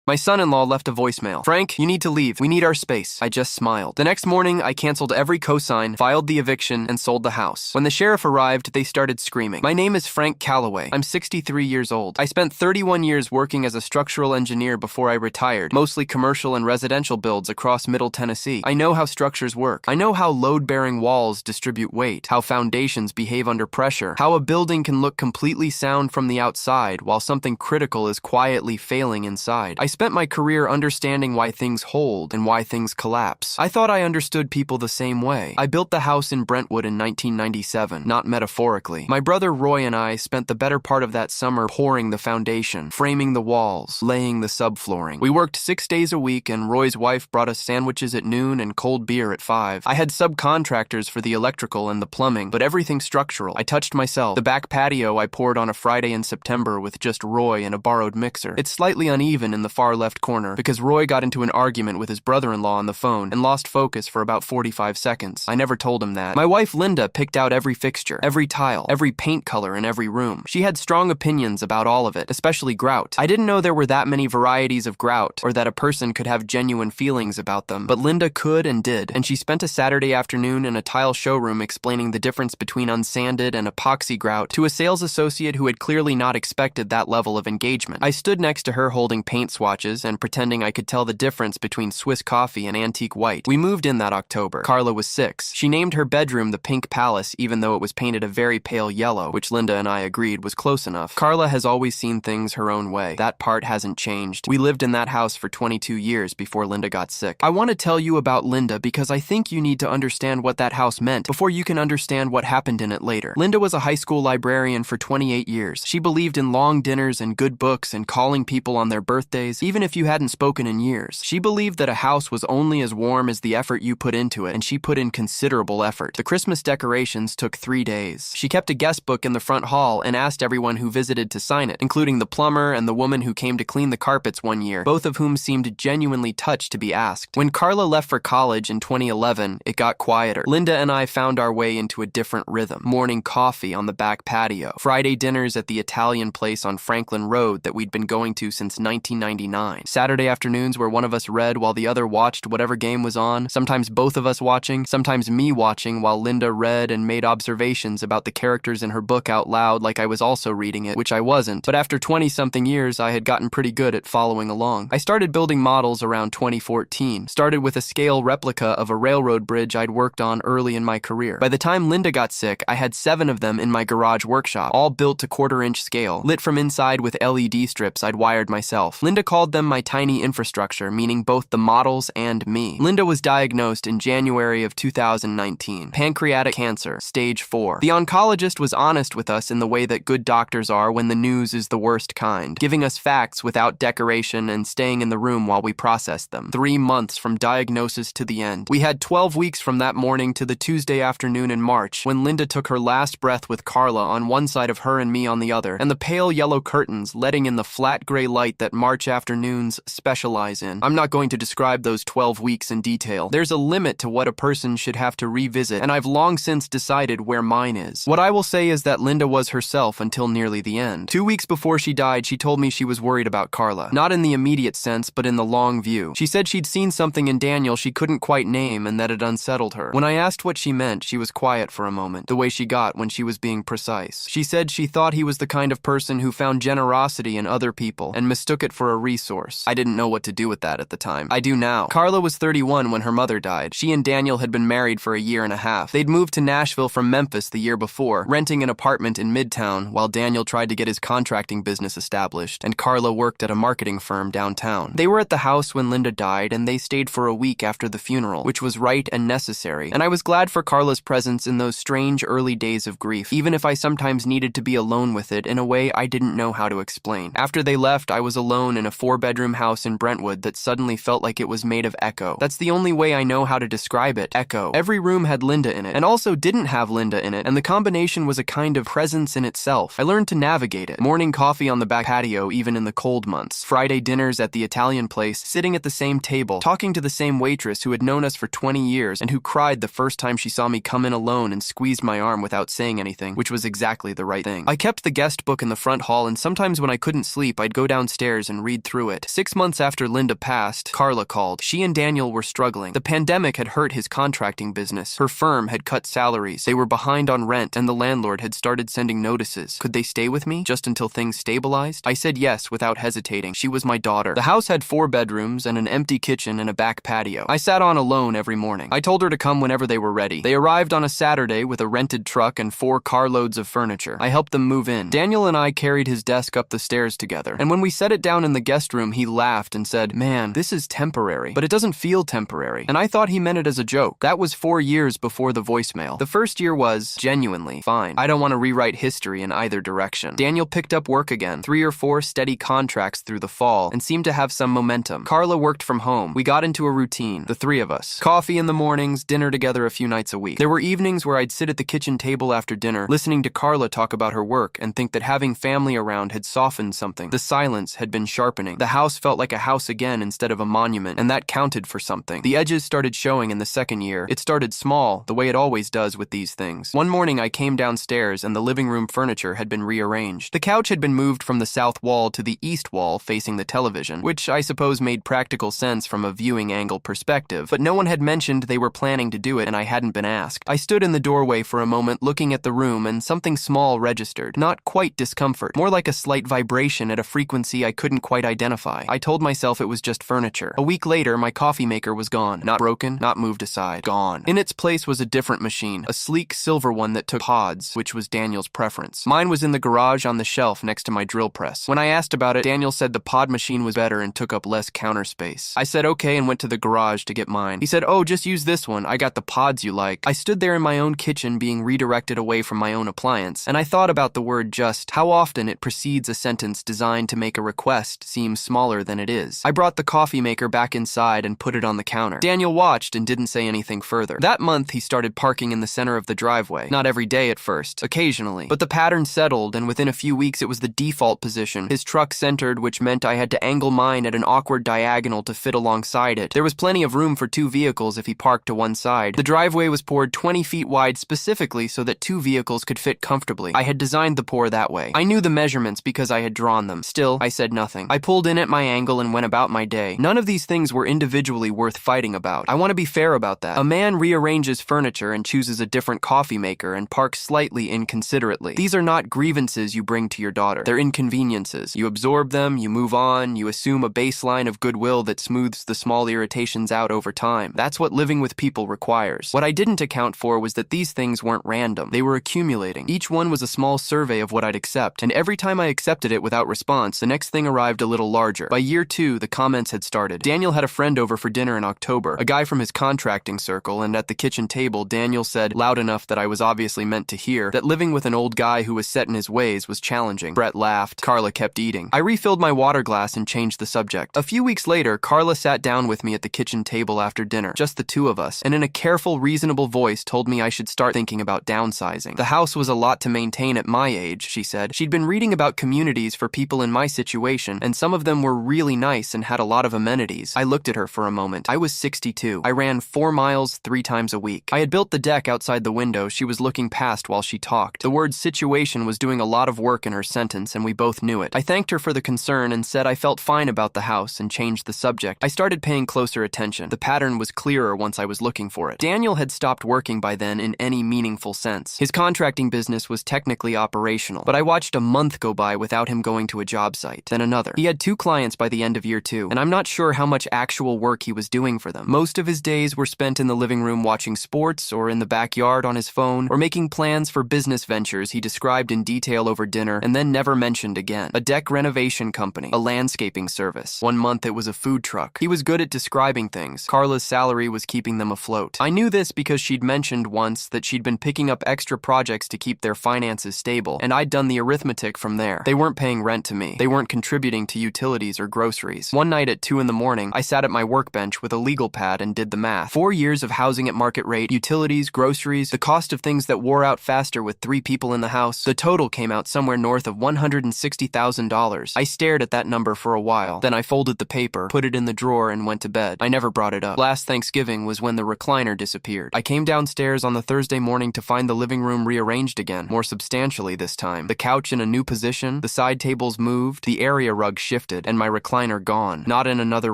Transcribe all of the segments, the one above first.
My son-in-law left a voicemail. "Frank, you need to leave. We need our space." I just smiled. The next morning, I canceled every cosign, filed the eviction, and sold the house. When the sheriff arrived, they started screaming. My name is Frank Calloway. I'm 63 years old. I spent 31 years working as a structural engineer before I retired, mostly commercial and residential builds across Middle Tennessee. I know how structures work. I know how load-bearing walls distribute weight, how foundations behave under pressure, how a building can look completely sound from the outside while something critical is quietly failing inside. I spent my career understanding why things hold and why things collapse. I thought I understood people the same way. I built the house in Brentwood in 1997, not metaphorically. My brother Roy and I spent the better part of that summer pouring the foundation, framing the walls, laying the subflooring. We worked 6 days a week, and Roy's wife brought us sandwiches at noon and cold beer at 5. I had subcontractors for the electrical and the plumbing, but everything structural. I touched myself. The back patio I poured on a Friday in September with just Roy and a borrowed mixer. It's slightly uneven in the far left corner because Roy got into an argument with his brother-in-law on the phone and lost focus for about 45 seconds. I never told him that. My wife Linda picked out every fixture, every tile, every paint color in every room. She had strong opinions about all of it, especially grout. I didn't know there were that many varieties of grout or that a person could have genuine feelings about them, but Linda could and did, and she spent a Saturday afternoon in a tile showroom explaining the difference between unsanded and epoxy grout to a sales associate who had clearly not expected that level of engagement. I stood next to her holding paint swatches and pretending I could tell the difference between Swiss coffee and antique white. We moved in that October. Carla was 6. She named her bedroom the Pink Palace even though it was painted a very pale yellow, which Linda and I agreed was close enough. Carla has always seen things her own way. That part hasn't changed. We lived in that house for 22 years before Linda got sick. I want to tell you about Linda because I think you need to understand what that house meant before you can understand what happened in it later. Linda was a high school librarian for 28 years. She believed in long dinners and good books and calling people on their birthdays, even if you hadn't spoken in years. She believed that a house was only as warm as the effort you put into it, and she put in considerable effort. The Christmas decorations took 3 days. She kept a guest book in the front hall and asked everyone who visited to sign it, including the plumber and the woman who came to clean the carpets one year, both of whom seemed genuinely touched to be asked. When Carla left for college in 2011, it got quieter. Linda and I found our way into a different rhythm. Morning coffee on the back patio, Friday dinners at the Italian place on Franklin Road that we'd been going to since 1999, Saturday afternoons where one of us read while the other watched whatever game was on, sometimes both of us watching, sometimes me watching while Linda read and made observations about the characters in her book out loud like I was also reading it, which I wasn't, but after 20-something years I had gotten pretty good at following along. I started building models around 2014, started with a scale replica of a railroad bridge I'd worked on early in my career. By the time Linda got sick, I had 7 of them in my garage workshop, all built to 1/4-inch scale, lit from inside with LED strips I'd wired myself. Linda called them my tiny infrastructure, meaning both the models and me. Linda was diagnosed in January of 2019. Pancreatic cancer, stage 4. The oncologist was honest with us in the way that good doctors are when the news is the worst kind, giving us facts without decoration and staying in the room while we processed them. 3 months from diagnosis to the end. We had 12 weeks from that morning to the Tuesday afternoon in March, when Linda took her last breath with Carla on one side of her and me on the other, and the pale yellow curtains letting in the flat gray light that March afternoons specialize in. I'm not going to describe those 12 weeks in detail. There's a limit to what a person should have to revisit, and I've long since decided where mine is. What I will say is that Linda was herself until nearly the end. 2 weeks before she died, she told me she was worried about Carla. Not in the immediate sense, but in the long view. She said she'd seen something in Daniel she couldn't quite name and that it unsettled her. When I asked what she meant, she was quiet for a moment, the way she got when she was being precise. She said she thought he was the kind of person who found generosity in other people and mistook it for a resource. I didn't know what to do with that at the time. I do now. Carla was 31 when her mother died. She and Daniel had been married for a year and a half. They'd moved to Nashville from Memphis the year before, renting an apartment in Midtown while Daniel tried to get his contracting business established, and Carla worked at a marketing firm downtown. They were at the house when Linda died, and they stayed for a week after the funeral, which was right and necessary, and I was glad for Carla's presence in those strange early days of grief, even if I sometimes needed to be alone with it in a way I didn't know how to explain. After they left, I was alone in a 4-bedroom house in Brentwood that suddenly felt like it was made of echo. That's the only way I know how to describe it, echo. Every room had Linda in it, and also didn't have Linda in it, and the combination was a kind of presence in itself. I learned to navigate it. Morning coffee on the back patio even in the cold months. Friday dinners at the Italian place, sitting at the same table, talking to the same waitress who had known us for 20 years and who cried the first time she saw me come in alone and squeezed my arm without saying anything, which was exactly the right thing. I kept the guest book in the front hall, and sometimes when I couldn't sleep, I'd go downstairs and read through through it. 6 months after Linda passed, Carla called. She and Daniel were struggling. The pandemic had hurt his contracting business. Her firm had cut salaries. They were behind on rent, and the landlord had started sending notices. Could they stay with me, just until things stabilized? I said yes without hesitating. She was my daughter. The house had 4 bedrooms and an empty kitchen and a back patio. I sat on alone every morning. I told her to come whenever they were ready. They arrived on a Saturday with a rented truck and 4 carloads of furniture. I helped them move in. Daniel and I carried his desk up the stairs together, and when we set it down in the guest room, he laughed and said, "Man, this is temporary, but it doesn't feel temporary." And I thought he meant it as a joke. That was 4 years before the voicemail. The first year was genuinely fine. I don't want to rewrite history in either direction. Daniel picked up work again, 3 or 4 steady contracts through the fall, and seemed to have some momentum. Carla worked from home. We got into a routine, the 3 of us. Coffee in the mornings, dinner together a few nights a week. There were evenings where I'd sit at the kitchen table after dinner, listening to Carla talk about her work, and think that having family around had softened something. The silence had been sharpening. The house felt like a house again instead of a monument, and that counted for something. The edges started showing in the second year. It started small, the way it always does with these things. One morning I came downstairs and the living room furniture had been rearranged. The couch had been moved from the south wall to the east wall facing the television, which I suppose made practical sense from a viewing angle perspective, but no one had mentioned they were planning to do it and I hadn't been asked. I stood in the doorway for a moment looking at the room and something small registered. Not quite discomfort, more like a slight vibration at a frequency I couldn't quite identify. I told myself it was just furniture. A week later, my coffee maker was gone. Not broken, not moved aside. Gone. In its place was a different machine, a sleek silver one that took pods, which was Daniel's preference. Mine was in the garage on the shelf next to my drill press. When I asked about it, Daniel said the pod machine was better and took up less counter space. I said okay and went to the garage to get mine. He said, "Oh, just use this one. I got the pods you like." I stood there in my own kitchen being redirected away from my own appliance, and I thought about the word just, how often it precedes a sentence designed to make a request seem smaller than it is. I brought the coffee maker back inside and put it on the counter. Daniel watched and didn't say anything further. That month, he started parking in the center of the driveway. Not every day at first, occasionally. But the pattern settled, and within a few weeks it was the default position. His truck centered, which meant I had to angle mine at an awkward diagonal to fit alongside it. There was plenty of room for 2 vehicles if he parked to one side. The driveway was poured 20 feet wide specifically so that 2 vehicles could fit comfortably. I had designed the pour that way. I knew the measurements because I had drawn them. Still, I said nothing. I pulled in at my angle and went about my day. None of these things were individually worth fighting about. I want to be fair about that. A man rearranges furniture and chooses a different coffee maker and parks slightly inconsiderately. These are not grievances you bring to your daughter. They're inconveniences. You absorb them, you move on, you assume a baseline of goodwill that smooths the small irritations out over time. That's what living with people requires. What I didn't account for was that these things weren't random. They were accumulating. Each one was a small survey of what I'd accept, and every time I accepted it without response, the next thing arrived a little larger. By year 2, the comments had started. Daniel had a friend over for dinner in October, a guy from his contracting circle, and at the kitchen table, Daniel said, loud enough that I was obviously meant to hear, that living with an old guy who was set in his ways was challenging. Brett laughed. Carla kept eating. I refilled my water glass and changed the subject. A few weeks later, Carla sat down with me at the kitchen table after dinner, just the 2 of us, and in a careful, reasonable voice told me I should start thinking about downsizing. The house was a lot to maintain at my age, she said. She'd been reading about communities for people in my situation, and some of them were really nice and had a lot of amenities. I looked at her for a moment. I was 62. I ran 4 miles 3 times a week. I had built the deck outside the window she was looking past while she talked. The word situation was doing a lot of work in her sentence, and we both knew it. I thanked her for the concern and said I felt fine about the house and changed the subject. I started paying closer attention. The pattern was clearer once I was looking for it. Daniel had stopped working by then in any meaningful sense. His contracting business was technically operational, but I watched a month go by without him going to a job site, then another. He had 2 clients by the end of year 2, and I'm not sure how much actual work he was doing for them. Most of his days were spent in the living room watching sports, or in the backyard on his phone, or making plans for business ventures he described in detail over dinner and then never mentioned again. A deck renovation company, a landscaping service. One month it was a food truck. He was good at describing things. Carla's salary was keeping them afloat. I knew this because she'd mentioned once that she'd been picking up extra projects to keep their finances stable, and I'd done the arithmetic from there. They weren't paying rent to me. They weren't contributing to utilities or groceries. One night at 2 in the morning, I sat at my workbench with a legal pad and did the math. 4 years of housing at market rate, utilities, groceries, the cost of things that wore out faster with 3 people in the house. The total came out somewhere north of $160,000. I stared at that number for a while. Then I folded the paper, put it in the drawer, and went to bed. I never brought it up. Last Thanksgiving was when the recliner disappeared. I came downstairs on the Thursday morning to find the living room rearranged again, more substantially this time. The couch in a new position, the side tables moved, the area rug shifted. shifted, and my recliner gone. Not in another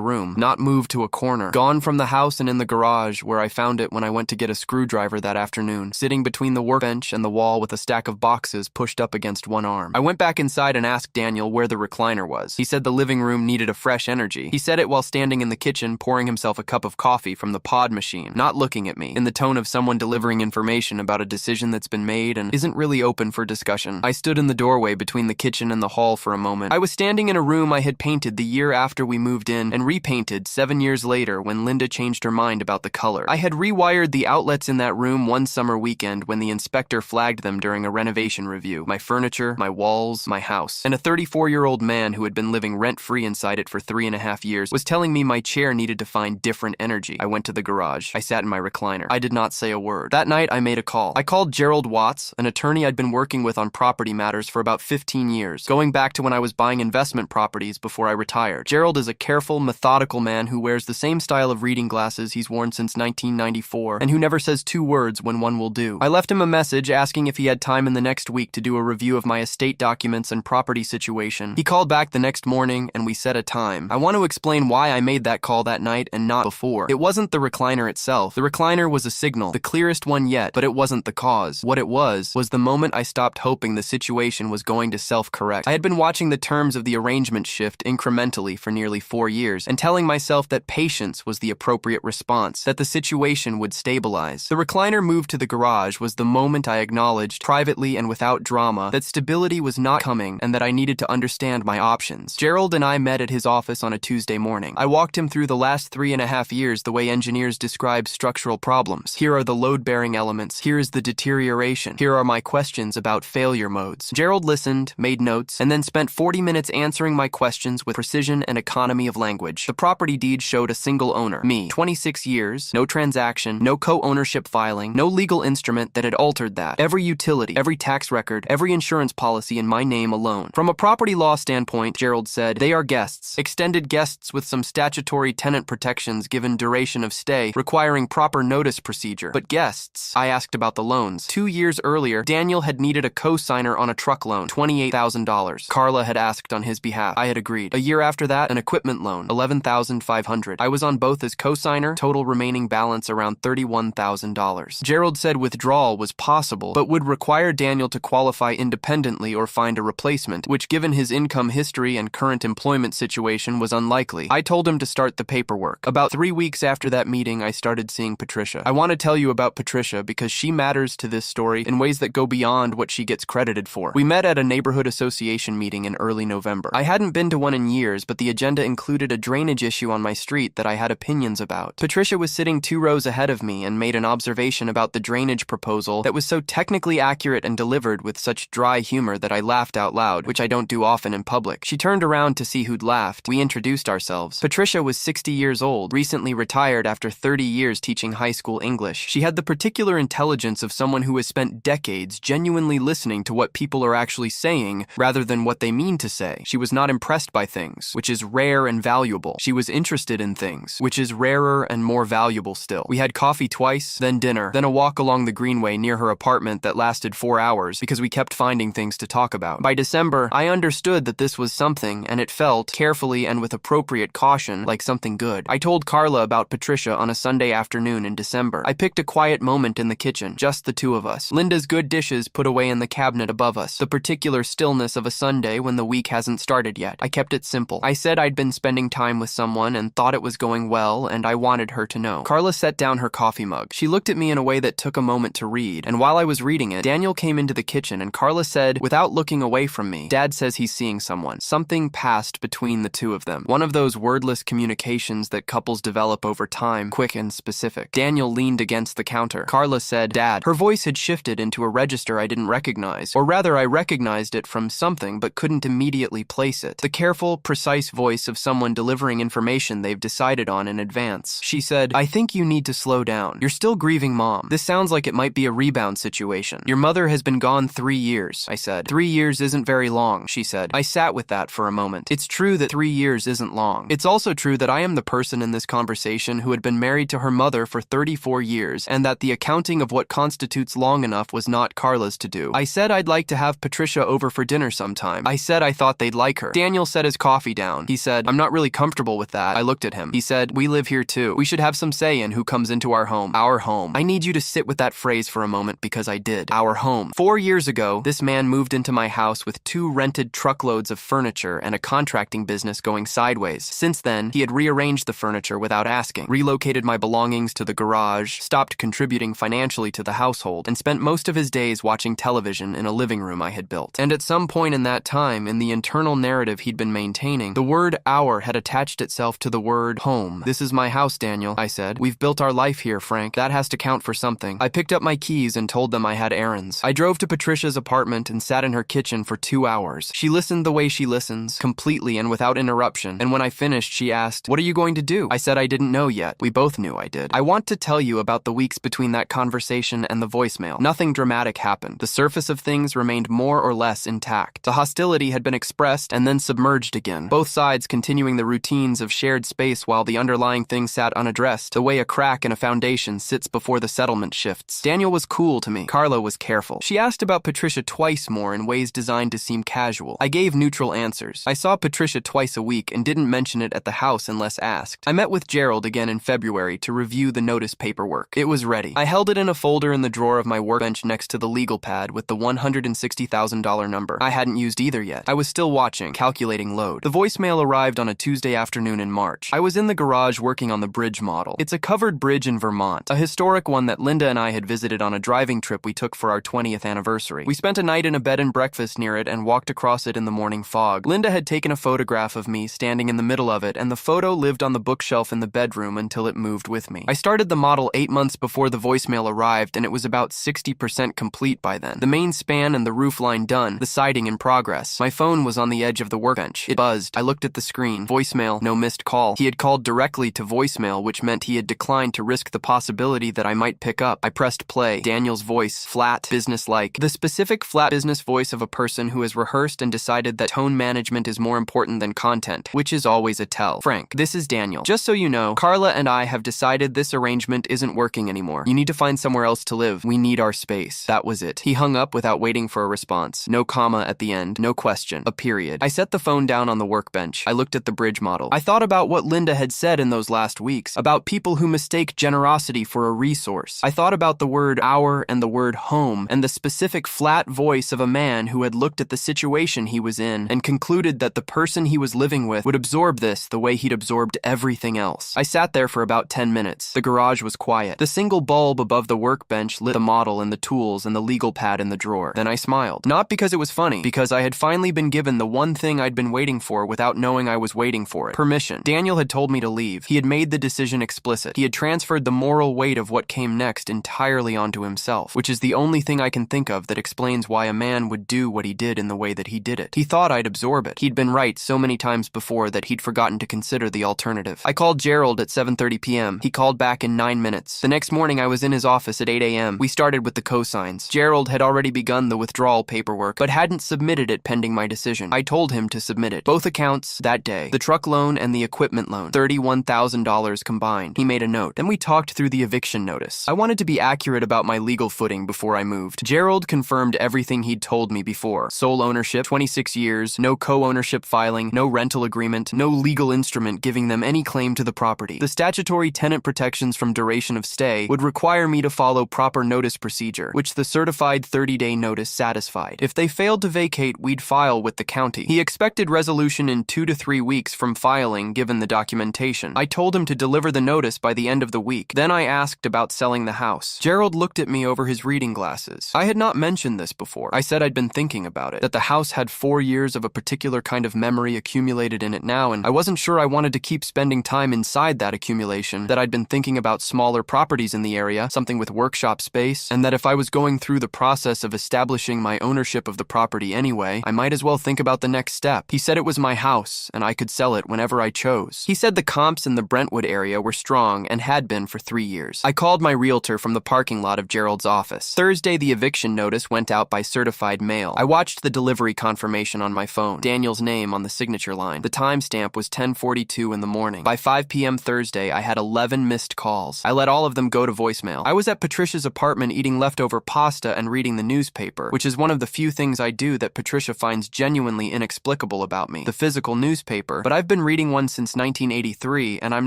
room, not moved to a corner. Gone from the house and in the garage, where I found it when I went to get a screwdriver that afternoon, sitting between the workbench and the wall with a stack of boxes pushed up against one arm. I went back inside and asked Daniel where the recliner was. He said the living room needed a fresh energy. He said it while standing in the kitchen pouring himself a cup of coffee from the pod machine, not looking at me, in the tone of someone delivering information about a decision that's been made and isn't really open for discussion. I stood in the doorway between the kitchen and the hall for a moment. I was standing in a room I had painted the year after we moved in and repainted 7 years later when Linda changed her mind about the color. I had rewired the outlets in that room one summer weekend when the inspector flagged them during a renovation review. My furniture, my walls, my house. And a 34-year-old man who had been living rent-free inside it for 3.5 years was telling me my chair needed to find different energy. I went to the garage. I sat in my recliner. I did not say a word. That night, I made a call. I called Gerald Watts, an attorney I'd been working with on property matters for about 15 years, going back to when I was buying investment properties before I retired. Gerald is a careful, methodical man who wears the same style of reading glasses he's worn since 1994 and who never says 2 words when one will do. I left him a message asking if he had time in the next week to do a review of my estate documents and property situation. He called back the next morning and we set a time. I want to explain why I made that call that night and not before. It wasn't the recliner itself. The recliner was a signal, the clearest one yet, but it wasn't the cause. What it was the moment I stopped hoping the situation was going to self-correct. I had been watching the terms of the arrangement shift incrementally for nearly 4 years and telling myself that patience was the appropriate response, that the situation would stabilize. The recliner moved to the garage was the moment I acknowledged, privately and without drama, that stability was not coming and that I needed to understand my options. Gerald and I met at his office on a Tuesday morning. I walked him through the last 3.5 years the way engineers describe structural problems. Here are the load-bearing elements. Here is the deterioration. Here are my questions about failure modes. Gerald listened, made notes, and then spent 40 minutes answering my questions with precision and economy of language. The property deed showed a single owner, me, 26 years, no transaction, no co-ownership filing, no legal instrument that had altered that. Every utility, every tax record, every insurance policy in my name alone. From a property law standpoint, Gerald said, they are guests, extended guests with some statutory tenant protections given duration of stay, requiring proper notice procedure. But guests, I asked about the loans. 2 years earlier, Daniel had needed a co-signer on a truck loan, $28,000. Carla had asked on his behalf. I had agreed. A year after that, an equipment loan, $11,500. I was on both as co-signer, total remaining balance around $31,000. Gerald said withdrawal was possible, but would require Daniel to qualify independently or find a replacement, which given his income history and current employment situation was unlikely. I told him to start the paperwork. About 3 weeks after that meeting, I started seeing Patricia. I want to tell you about Patricia because she matters to this story in ways that go beyond what she gets credited for. We met at a neighborhood association meeting in early November. I hadn't been to one in years, but the agenda included a drainage issue on my street that I had opinions about. Patricia was sitting 2 rows ahead of me and made an observation about the drainage proposal that was so technically accurate and delivered with such dry humor that I laughed out loud, which I don't do often in public. She turned around to see who'd laughed. We introduced ourselves. Patricia was 60 years old, recently retired after 30 years teaching high school English. She had the particular intelligence of someone who has spent decades genuinely listening to what people are actually saying rather than what they mean to say. She was not impressed by things, which is rare and valuable. She was interested in things, which is rarer and more valuable still. We had coffee twice, then dinner, then a walk along the greenway near her apartment that lasted 4 hours because we kept finding things to talk about. By December, I understood that this was something, and it felt, carefully and with appropriate caution, like something good. I told Carla about Patricia on a Sunday afternoon in December. I picked a quiet moment in the kitchen, just the 2 of us. Linda's good dishes put away in the cabinet above us. The particular stillness of a Sunday when the week hasn't started yet. I kept it simple. I said I'd been spending time with someone and thought it was going well, and I wanted her to know. Carla set down her coffee mug. She looked at me in a way that took a moment to read, and while I was reading it, Daniel came into the kitchen and Carla said, without looking away from me, Dad says he's seeing someone. Something passed between the 2 of them. One of those wordless communications that couples develop over time, quick and specific. Daniel leaned against the counter. Carla said, Dad. Her voice had shifted into a register I didn't recognize, or rather I recognized it from something but couldn't immediately place it. The careful, precise voice of someone delivering information they've decided on in advance. She said, I think you need to slow down. You're still grieving Mom. This sounds like it might be a rebound situation. Your mother has been gone 3 years, I said. 3 years isn't very long, she said. I sat with that for a moment. It's true that 3 years isn't long. It's also true that I am the person in this conversation who had been married to her mother for 34 years, and that the accounting of what constitutes long enough was not Carla's to do. I said I'd like to have Patricia over for dinner sometime. I said I thought they'd like her. Daniel Daniel set his coffee down. He said, "I'm not really comfortable with that." I looked at him. He said, "We live here too. We should have some say in who comes into our home." Our home. I need you to sit with that phrase for a moment because I did. Our home. 4 years ago, this man moved into my house with 2 rented truckloads of furniture and a contracting business going sideways. Since then, he had rearranged the furniture without asking, relocated my belongings to the garage, stopped contributing financially to the household, and spent most of his days watching television in a living room I had built. And at some point in that time, in the internal narrative he'd been maintaining, the word "our" had attached itself to the word "home." "This is my house, Daniel," I said. "We've built our life here, Frank. That has to count for something." I picked up my keys and told them I had errands. I drove to Patricia's apartment and sat in her kitchen for 2 hours. She listened the way she listens, completely and without interruption, and when I finished, she asked, "What are you going to do?" I said I didn't know yet. We both knew I did. I want to tell you about the weeks between that conversation and the voicemail. Nothing dramatic happened. The surface of things remained more or less intact. The hostility had been expressed and then submerged again, both sides continuing the routines of shared space while the underlying thing sat unaddressed, the way a crack in a foundation sits before the settlement shifts. Daniel was cool to me. Carla was careful. She asked about Patricia twice more in ways designed to seem casual. I gave neutral answers. I saw Patricia twice a week and didn't mention it at the house unless asked. I met with Gerald again in February to review the notice paperwork. It was ready. I held it in a folder in the drawer of my workbench next to the legal pad with the $160,000 number. I hadn't used either yet. I was still watching, calculating load. The voicemail arrived on a Tuesday afternoon in March. I was in the garage working on the bridge model. It's a covered bridge in Vermont, a historic one that Linda and I had visited on a driving trip we took for our 20th anniversary. We spent a night in a bed and breakfast near it and walked across it in the morning fog. Linda had taken a photograph of me standing in the middle of it, and the photo lived on the bookshelf in the bedroom until it moved with me. I started the model 8 months before the voicemail arrived, and it was about 60% complete by then. The main span and the roof line done, the siding in progress. My phone was on the edge of the workbench. It buzzed. I looked at the screen. Voicemail, no missed call. He had called directly to voicemail, which meant he had declined to risk the possibility that I might pick up. I pressed play. Daniel's voice, flat, businesslike. The specific flat business voice of a person who has rehearsed and decided that tone management is more important than content, which is always a tell. "Frank, this is Daniel. Just so you know, Carla and I have decided this arrangement isn't working anymore. You need to find somewhere else to live. We need our space." That was it. He hung up without waiting for a response. No comma at the end, no question, a period. I set the phone down on the workbench. I looked at the bridge model. I thought about what Linda had said in those last weeks, about people who mistake generosity for a resource. I thought about the word "our" and the word "home," and the specific flat voice of a man who had looked at the situation he was in and concluded that the person he was living with would absorb this the way he'd absorbed everything else. I sat there for about 10 minutes. The garage was quiet. The single bulb above the workbench lit the model and the tools and the legal pad in the drawer. Then I smiled. Not because it was funny, because I had finally been given the one thing I'd been waiting for without knowing I was waiting for it. Permission. Daniel had told me to leave. He had made the decision explicit. He had transferred the moral weight of what came next entirely onto himself, which is the only thing I can think of that explains why a man would do what he did in the way that he did it. He thought I'd absorb it. He'd been right so many times before that he'd forgotten to consider the alternative. I called Gerald at 7:30 p.m. He called back in 9 minutes. The next morning I was in his office at 8 a.m. We started with the cosigns. Gerald had already begun the withdrawal paperwork, but hadn't submitted it pending my decision. I told him to submit it. Both accounts that day. The truck loan and the equipment loan. $31,000 combined. He made a note. Then we talked through the eviction notice. I wanted to be accurate about my legal footing before I moved. Gerald confirmed everything he'd told me before. Sole ownership, 26 years, no co-ownership filing, no rental agreement, no legal instrument giving them any claim to the property. The statutory tenant protections from duration of stay would require me to follow proper notice procedure, which the certified 30-day notice satisfied. If they failed to vacate, we'd file with the county. He expected resolution in 2 to 3 weeks from filing, given the documentation. I told him to deliver the notice by the end of the week. Then I asked about selling the house. Gerald looked at me over his reading glasses. I had not mentioned this before. I said I'd been thinking about it, that the house had 4 years of a particular kind of memory accumulated in it now, and I wasn't sure I wanted to keep spending time inside that accumulation, that I'd been thinking about smaller properties in the area, something with workshop space, and that if I was going through the process of establishing my ownership of the property anyway, I might as well think about the next step. He said it was my house, and I could sell it whenever I chose. He said the comps in the Brentwood area were strong and had been for 3 years. I called my realtor from the parking lot of Gerald's office. Thursday, the eviction notice went out by certified mail. I watched the delivery confirmation on my phone. Daniel's name on the signature line. The timestamp was 10:42 in the morning. By 5 p.m. Thursday, I had 11 missed calls. I let all of them go to voicemail. I was at Patricia's apartment eating leftover pasta and reading the newspaper, which is one of the few things I do that Patricia finds genuinely inexplicable notable about me, the physical newspaper, but I've been reading one since 1983, and I'm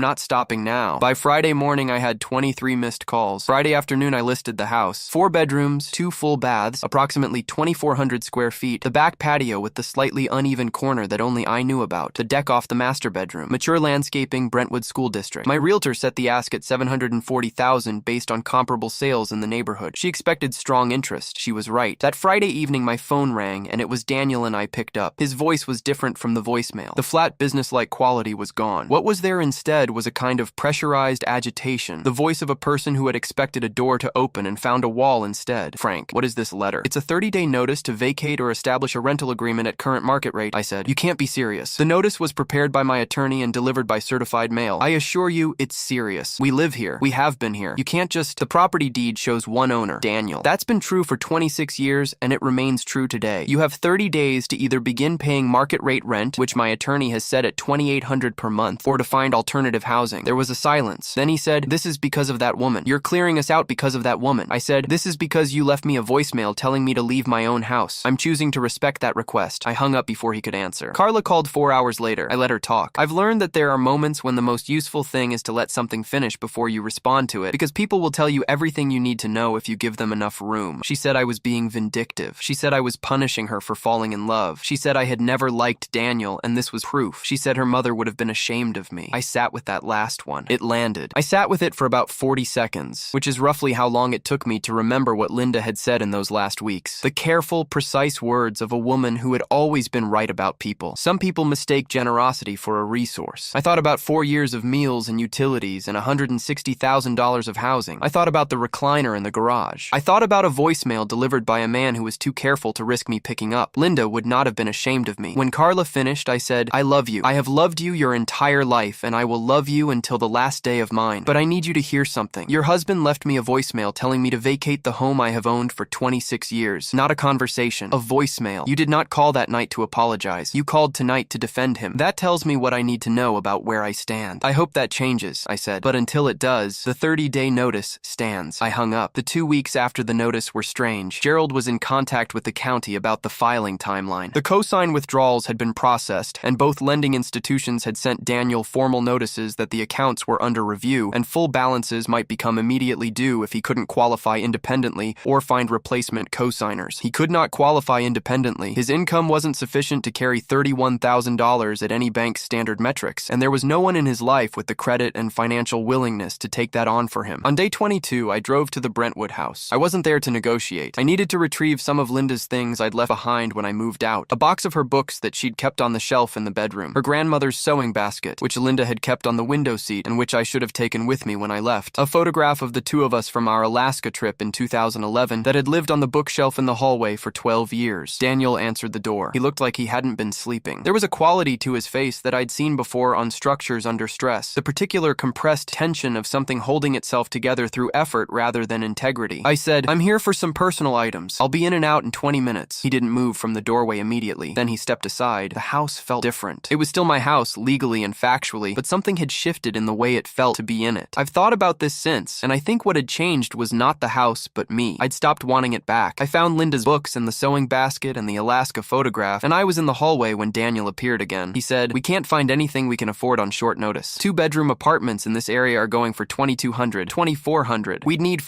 not stopping now. By Friday morning, I had 23 missed calls. Friday afternoon, I listed the house. 4 bedrooms, 2 full baths, approximately 2,400 square feet, the back patio with the slightly uneven corner that only I knew about, the deck off the master bedroom, mature landscaping, Brentwood School District. My realtor set the ask at $740,000 based on comparable sales in the neighborhood. She expected strong interest. She was right. That Friday evening, my phone rang, and it was Daniel and I picked up. His voice was different from the voicemail. The flat business-like quality was gone. What was there instead was a kind of pressurized agitation, the voice of a person who had expected a door to open and found a wall instead. Frank, what is this letter? It's a 30-day notice to vacate or establish a rental agreement at current market rate, I said. You can't be serious. The notice was prepared by my attorney and delivered by certified mail. I assure you, it's serious. We live here. We have been here. You can't just... The property deed shows one owner, Daniel. That's been true for 26 years, and it remains true today. You have 30 days to either begin paying market rate rent, which my attorney has set at $2,800 per month, or to find alternative housing. There was a silence. Then he said, this is because of that woman. You're clearing us out because of that woman. I said, this is because you left me a voicemail telling me to leave my own house. I'm choosing to respect that request. I hung up before he could answer. Carla called 4 hours later. I let her talk. I've learned that there are moments when the most useful thing is to let something finish before you respond to it, because people will tell you everything you need to know if you give them enough room. She said I was being vindictive. She said I was punishing her for falling in love. She said I had never liked Daniel, and this was proof. She said her mother would have been ashamed of me. I sat with that last one. It landed. I sat with it for about 40 seconds, which is roughly how long it took me to remember what Linda had said in those last weeks. The careful, precise words of a woman who had always been right about people. Some people mistake generosity for a resource. I thought about 4 years of meals and utilities and $160,000 of housing. I thought about the recliner in the garage. I thought about a voicemail delivered by a man who was too careful to risk me picking up. Linda would not have been ashamed of me. When Carla finished, I said, I love you. I have loved you your entire life, and I will love you until the last day of mine. But I need you to hear something. Your husband left me a voicemail telling me to vacate the home I have owned for 26 years. Not a conversation. A voicemail. You did not call that night to apologize. You called tonight to defend him. That tells me what I need to know about where I stand. I hope that changes, I said. But until it does, the 30-day notice stands. I hung up. The 2 weeks after the notice were strange. Gerald was in contact with the county about the filing timeline. The cosign withdrawals had been processed, and both lending institutions had sent Daniel formal notices that the accounts were under review, and full balances might become immediately due if he couldn't qualify independently or find replacement cosigners. He could not qualify independently. His income wasn't sufficient to carry $31,000 at any bank's standard metrics, and there was no one in his life with the credit and financial willingness to take that on for him. On day 22, I drove to the Brentwood house. I wasn't there to negotiate. I needed to retrieve some of Linda's things I'd left behind when I moved out. A box of her books that she'd kept on the shelf in the bedroom. Her grandmother's sewing basket, which Linda had kept on the window seat and which I should have taken with me when I left. A photograph of the two of us from our Alaska trip in 2011 that had lived on the bookshelf in the hallway for 12 years. Daniel answered the door. He looked like he hadn't been sleeping. There was a quality to his face that I'd seen before on structures under stress. The particular compressed tension of something holding itself together through effort rather than integrity. I said, I'm here for some personal items. I'll be in and out in 20 minutes. He didn't move from the doorway immediately. Then he stepped aside. The house felt different. It was still my house, legally and factually, but something had shifted in the way it felt to be in it. I've thought about this since, and I think what had changed was not the house, but me. I'd stopped wanting it back. I found Linda's books and the sewing basket and the Alaska photograph, and I was in the hallway when Daniel appeared again. He said, we can't find anything we can afford on short notice. 2-bedroom apartments in this area are going for $2,200, $2,400. We'd need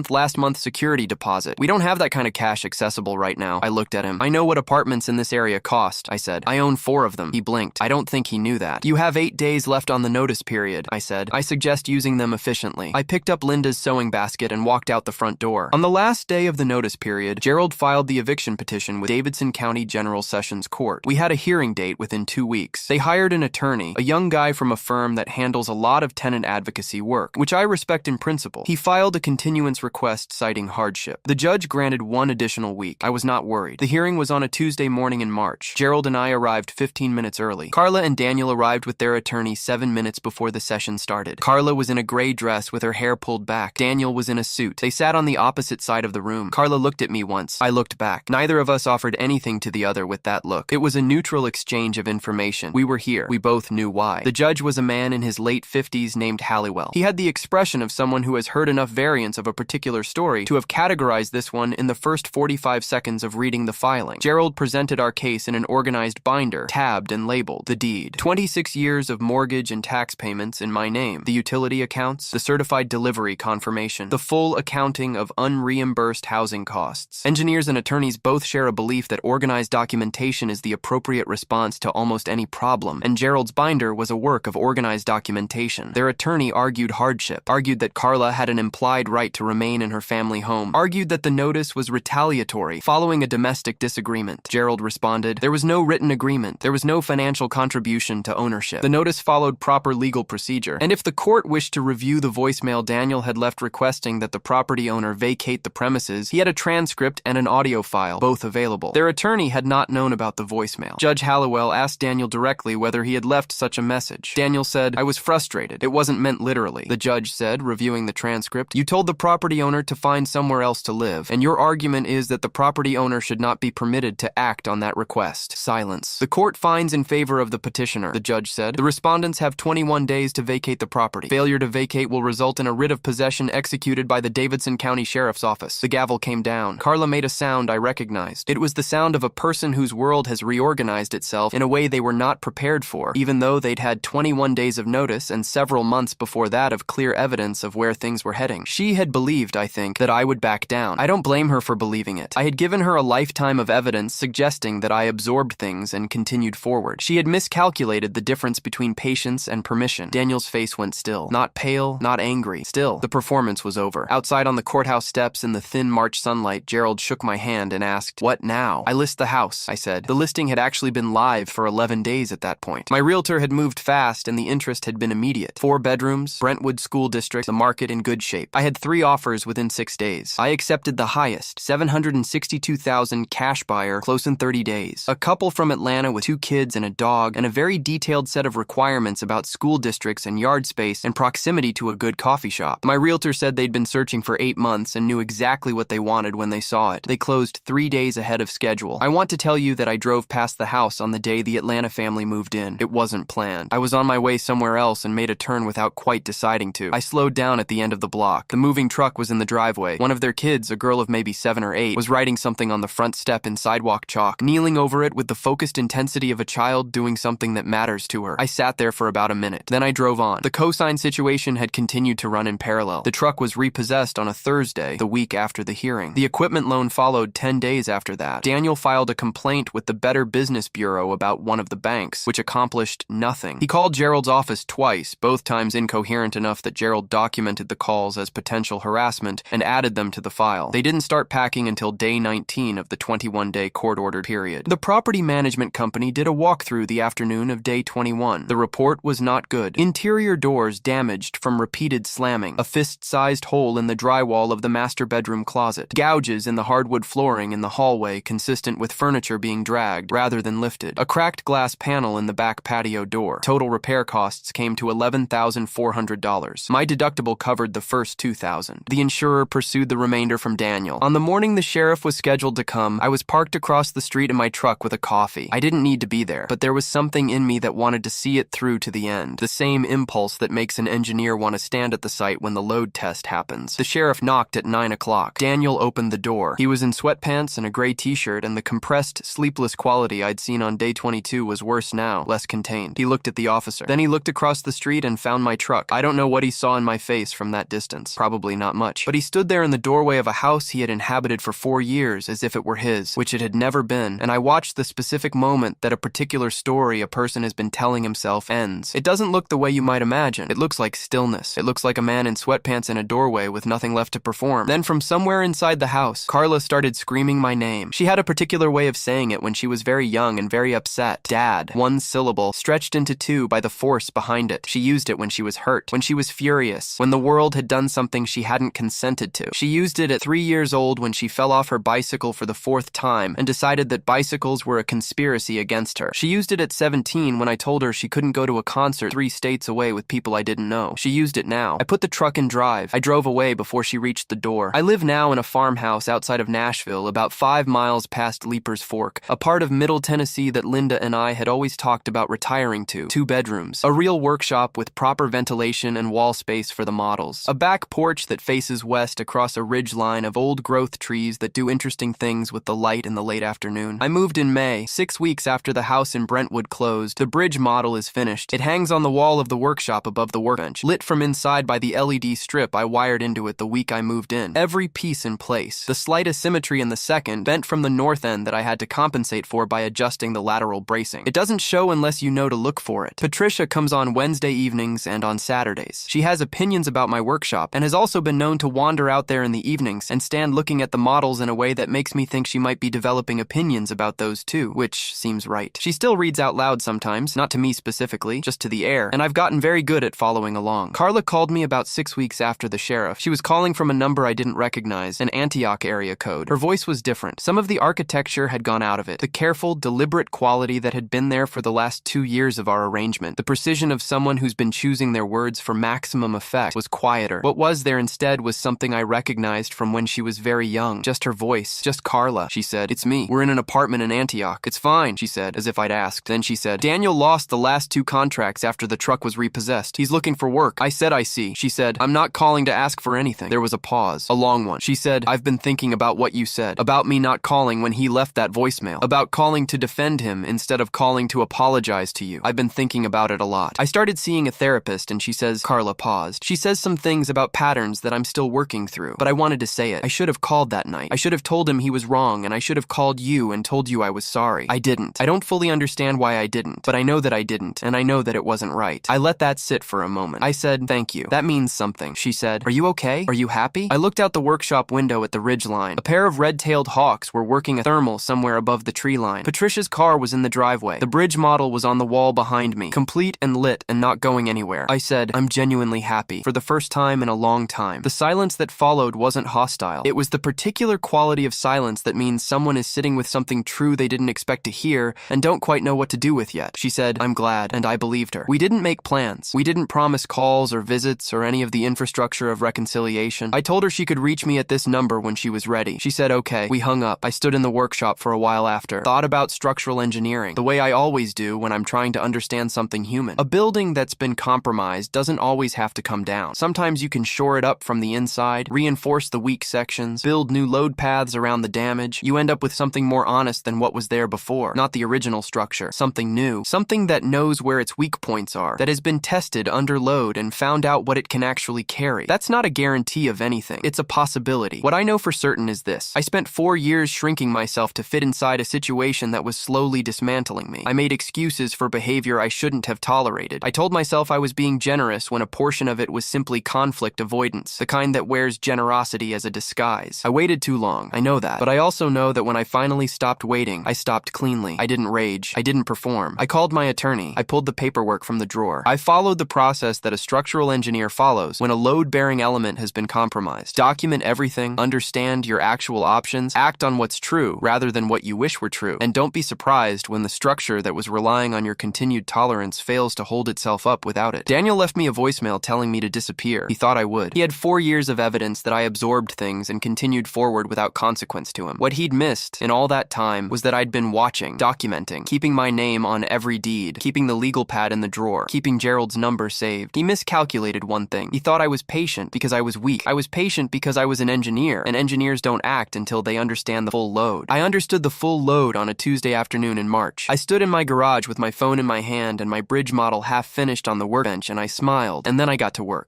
last month security deposit. We don't have that kind of cash accessible right now. I looked at him. I know what apartments in this area cost, I said. I own 4 of them. He blinked. I don't think he knew that. You have 8 days left on the notice period, I said. I suggest using them efficiently. I picked up Linda's sewing basket and walked out the front door. On the last day of the notice period, Gerald filed the eviction petition with Davidson County General Sessions Court. We had a hearing date within 2 weeks. They hired an attorney, a young guy from a firm that handles a lot of tenant advocacy work, which I respect in principle. He filed a continuance request citing hardship. The judge granted 1 additional week. I was not worried. The hearing was on a Tuesday morning in March. Gerald and I arrived 15 minutes early. Carla and Daniel arrived with their attorney 7 minutes before the session started. Carla was in a gray dress with her hair pulled back. Daniel was in a suit. They sat on the opposite side of the room. Carla looked at me once. I looked back. Neither of us offered anything to the other with that look. It was a neutral exchange of information. We were here. We both knew why. The judge was a man in his late 50s named Halliwell. He had the expression of someone who has heard enough variants of a particular story to have categorized this one in the first 45 seconds of reading the filing. Gerald presented our case in an organized binder, tabbed and labeled. The deed. 26 years of mortgage and tax payments in my name. The utility accounts, the certified delivery confirmation, the full accounting of unreimbursed housing costs. Engineers and attorneys both share a belief that organized documentation is the appropriate response to almost any problem, and Gerald's binder was a work of organized documentation. Their attorney argued hardship, argued that Carla had an implied right to remain in her family home, argued that the notice was retaliatory following a domestic disagreement. Gerald responded, there was no written agreement, there was no financial contribution to ownership. The notice followed proper legal procedure, and if the court wished to review the voicemail Daniel had left requesting that the property owner vacate the premises, he had a transcript and an audio file, both available. Their attorney had not known about the voicemail. Judge Hallowell asked Daniel directly whether he had left such a message. Daniel said, I was frustrated. It wasn't meant literally. The judge said, reviewing the transcript, you told the property owner to find somewhere else to live, and your argument is that the property owner should not be permitted to act on that request. Silence. The court finds in favor of the petitioner, the judge said. The respondents have 21 days to vacate the property. Failure to vacate will result in a writ of possession executed by the Davidson County Sheriff's Office. The gavel came down. Carla made a sound I recognized. It was the sound of a person whose world has reorganized itself in a way they were not prepared for, even though they'd had 21 days of notice and several months before that of clear evidence of where things were heading. She had believed, I think, that I would back down. I don't blame her for believing it. I had given her a lifetime of evidence suggesting that I absorbed things and continued forward. She had miscalculated the difference between patience and permission. Daniel's face went still. Not pale, not angry. Still, the performance was over. Outside on the courthouse steps in the thin March sunlight, Gerald shook my hand and asked, what now? I list the house, I said. The listing had actually been live for 11 days at that point. My realtor had moved fast and the interest had been immediate. 4 bedrooms, Brentwood School District, the market in good shape. I had 3 offers within 6 days. I accepted the highest, $762,000 cash buyer, close in 30 days. A couple from Atlanta with 2 kids and a dog, and a very detailed set of requirements about school districts and yard space and proximity to a good coffee shop. My realtor said they'd been searching for 8 months and knew exactly what they wanted when they saw it. They closed 3 days ahead of schedule. I want to tell you that I drove past the house on the day the Atlanta family moved in. It wasn't planned. I was on my way somewhere else and made a turn without quite deciding to. I slowed down at the end of the block. The moving truck was in the driveway. One of their kids, a girl of maybe 7 or 8, was writing something on the front step in sidewalk chalk, kneeling over it with the focused intensity of a child doing something that matters to her. I sat there for about a minute. Then I drove on. The cosign situation had continued to run in parallel. The truck was repossessed on a Thursday, the week after the hearing. The equipment loan followed 10 days after that. Daniel filed a complaint with the Better Business Bureau about one of the banks, which accomplished nothing. He called Gerald's office twice, both times incoherent enough that Gerald documented the calls as potential harassment and added them to the file. They didn't start packing until day 19 of the 21-day court-ordered period. The property management company did a walkthrough the afternoon of day 21. The report was not good. Interior doors damaged from repeated slamming, a fist-sized hole in the drywall of the master bedroom closet, gouges in the hardwood flooring in the hallway consistent with furniture being dragged rather than lifted, a cracked glass panel in the back patio door. Total repair costs came to $11,400. My deductible covered the first $2,000. The insurer pursued the remainder from Daniel. On the morning the sheriff was scheduled to come, I was parked across the street in my truck with a coffee. I didn't need to be there, but there was something in me that wanted to see it through to the end. The same impulse that makes an engineer want to stand at the site when the load test happens. The sheriff knocked at 9 o'clock. Daniel opened the door. He was in sweatpants and a gray t-shirt, and the compressed, sleepless quality I'd seen on day 22 was worse now, less contained. He looked at the officer. Then he looked across the street and found my truck. I don't know what he saw in my face from that distance. Probably not much. But he stood there in the doorway of a house he had inhabited for 4 years as if it were his, which it had never been, and I watched the specific moment that a particular story a person has been telling himself ends. It doesn't look the way you might imagine. It looks like stillness. It looks like a man in sweatpants in a doorway with nothing left to perform. Then from somewhere inside the house, Carla started screaming my name. She had a particular way of saying it when she was very young and very upset. Dad. One syllable, stretched into 2 by the force behind it. She used it when she was hurt, when she was furious, when the world had done something she hadn't consented to. She used it at 3 years old when she fell off her bicycle for the 4th time and decided that bicycles were a conspiracy against her. She used it at 17 when I told her she couldn't go to a concert 3 states away with people I didn't know. She used it now. I put the truck in drive. I drove away before she reached the door. I live now in a farmhouse outside of Nashville, about 5 miles past Leaper's Fork, a part of Middle Tennessee that Linda and I had always talked about retiring to. 2 bedrooms, a real workshop with proper ventilation and wall space for the models, a back porch that faces west across a ridge line of old growth trees that do interesting things with the light in the late afternoon. I moved in May May, 6 weeks after the house in Brentwood closed. The bridge model is finished. It hangs on the wall of the workshop above the workbench, lit from inside by the LED strip I wired into it the week I moved in. Every piece in place. The slight asymmetry in the second bent from the north end that I had to compensate for by adjusting the lateral bracing. It doesn't show unless you know to look for it. Patricia comes on Wednesday evenings and on Saturdays. She has opinions about my workshop and has also been known to wander out there in the evenings and stand looking at the models in a way that makes me think she might be developing opinions about those too, which seems right. She still reads out loud sometimes, not to me specifically, just to the air, and I've gotten very good at following along. Carla called me about 6 weeks after the sheriff. She was calling from a number I didn't recognize, an Antioch area code. Her voice was different. Some of the architecture had gone out of it. The careful, deliberate quality that had been there for the last 2 years of our arrangement, the precision of someone who's been choosing their words for maximum effect, was quieter. What was there instead was something I recognized from when she was very young. Just her voice. Just Carla. She said, "It's me. We're in an apartment in Antioch." "It's fine," she said, as if I'd asked. Then she said, "Daniel lost the last 2 contracts after the truck was repossessed. He's looking for work." I said, "I see." She said, "I'm not calling to ask for anything." There was a pause. A long one. She said, "I've been thinking about what you said. About me not calling when he left that voicemail. About calling to defend him instead of calling to apologize to you. I've been thinking about it a lot." I started seeing a therapist and she says, Carla paused. She says some things about patterns that I'm still working through, but I wanted to say it. I should have called that night. I should have told him he was wrong, and I should have called you and told you I was sorry. I didn't. I don't fully understand why I didn't, but I know that I didn't, and I know that it wasn't right. I let that sit for a moment. I said, "Thank you. That means something." She said, "Are you okay? Are you happy?" I looked out the workshop window at the ridge line. A pair of red-tailed hawks were working a thermal somewhere above the tree line. Patricia's car was in the driveway. The bridge model was on the wall behind me, complete and lit and not going anywhere. I said, "I'm genuinely happy, for the first time in a long time." The silence that followed wasn't hostile. It was the particular quality of silence that means someone is sitting with something true they didn't expect to hear and don't quite know what to do with yet. She said, "I'm glad," and I believed her. We didn't make plans. We didn't promise calls or visits or any of the infrastructure of reconciliation. I told her she could reach me at this number when she was ready. She said, "Okay." We hung up. I stood in the workshop for a while after, thought about structural engineering, the way I always do when I'm trying to understand something human. A building that's been compromised doesn't always have to come down. Sometimes you can shore it up from the inside, reinforce the weak sections, build new load paths around the damage. You end up with something more honest than what was there before, not the original structure. Something new, something that knows where its weak points are, that has been tested under load and found out what it can actually carry. That's not a guarantee of anything. It's a possibility. What I know for certain is this. I spent 4 years shrinking myself to fit inside a situation that was slowly dismantling me. I made excuses for behavior I shouldn't have tolerated. I told myself I was being generous when a portion of it was simply conflict avoidance, the kind that wears generosity as a disguise. I waited too long. I know that. But I also know that when I finally stopped waiting, I stopped cleanly. I didn't rage. I didn't perform. I called my attorney. I pulled the paperwork from the drawer. I followed the process that a structural engineer follows when a load-bearing element has been compromised. Document everything, understand your actual options, act on what's true rather than what you wish were true, and don't be surprised when the structure that was relying on your continued tolerance fails to hold itself up without it. Daniel left me a voicemail telling me to disappear. He thought I would. He had 4 years of evidence that I absorbed things and continued forward without consequence to him. What he'd missed in all that time was that I'd been watching, documenting, keeping my name on every deed, keeping the legal pad in the drawer, keeping Gerald's number saved. He miscalculated one thing. He thought I was patient because I was weak. I was patient because I was an engineer, and engineers don't act until they understand the full load. I understood the full load on a Tuesday afternoon in March. I stood in my garage with my phone in my hand and my bridge model half finished on the workbench, and I smiled, and then I got to work.